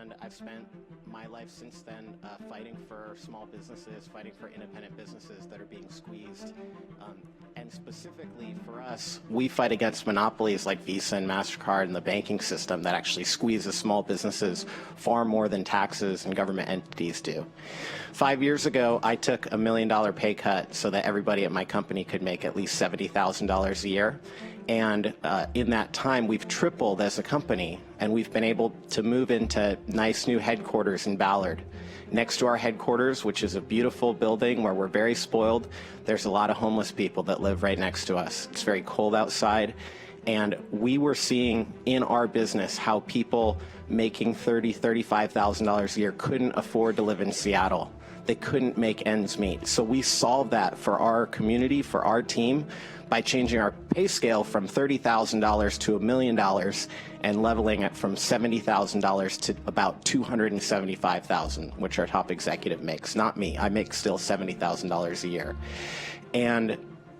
And I've spent my life since then fighting for small businesses, fighting for independent businesses that are being squeezed. And specifically for us, we fight against monopolies like Visa and MasterCard and the banking system that actually squeezes small businesses far more than taxes and government entities do. 5 years ago, I took $1 million pay cut so that everybody at my company could make at least $70,000 a year. And in that time, we've tripled as a company, and we've been able to move into nice new headquarters in Ballard. Next to our headquarters, which is a beautiful building where we're very spoiled, there's a lot of homeless people that live right next to us. It's very cold outside, and we were seeing in our business how people making $30,000, $35,000 a year couldn't afford to live in Seattle. They couldn't make ends meet. So we solved that for our community, for our team, by changing our pay scale from $30,000 to $1 million and leveling it from $70,000 to about $275,000, which our top executive makes. Not me. I make still $70,000 a year.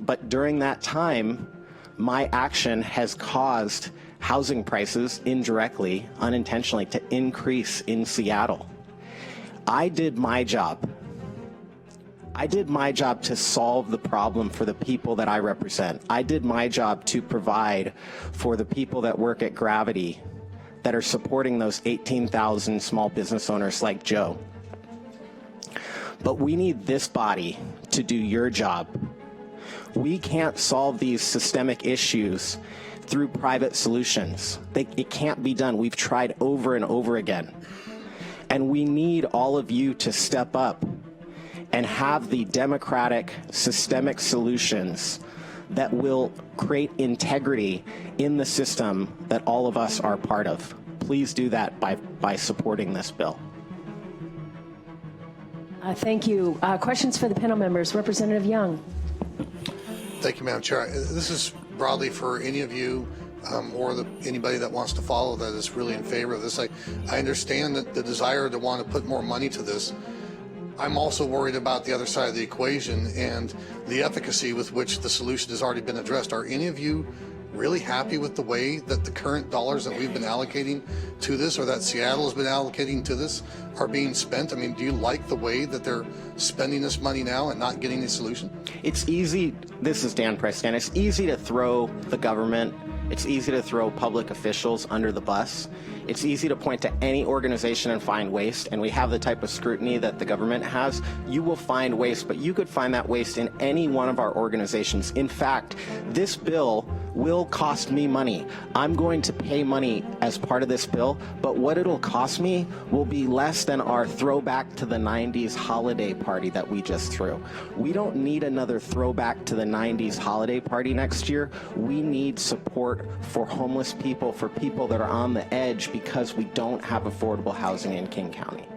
But during that time, my action has caused housing prices indirectly, unintentionally, to increase in Seattle. I did my job. I did my job to solve the problem for the people that I represent. I did my job to provide for the people that work at Gravity that are supporting those 18,000 small business owners like Joe. But we need this body to do your job. We can't solve these systemic issues through private solutions. It can't be done. We've tried over and over again. And we need all of you to step up and have the democratic, systemic solutions that will create integrity in the system that all of us are part of. Please do that by supporting this bill. Thank you. Questions for the panel members. Representative Young. Thank you, Madam Chair. This is broadly for any of you or anybody that wants to follow that is really in favor of this. I understand that the desire to want to put more money to this. I'm also worried about the other side of the equation and the efficacy with which the solution has already been addressed. Are any of you really happy with the way that the current dollars that we've been allocating to this, or that Seattle has been allocating to this, are being spent? I mean, do you like the way that they're spending this money now and not getting a solution? It's easy, this is Dan Preston, it's easy to throw the government, it's easy to throw public officials under the bus. It's easy to point to any organization and find waste, and we have the type of scrutiny that the government has. You will find waste, but you could find that waste in any one of our organizations. In fact, this bill will cost me money. I'm going to pay money as part of this bill, but what it'll cost me will be less than our throwback to the 90s holiday party that we just threw. We don't need another throwback to the 90s holiday party next year. We need support for homeless people, for people that are on the edge because we don't have affordable housing in King County.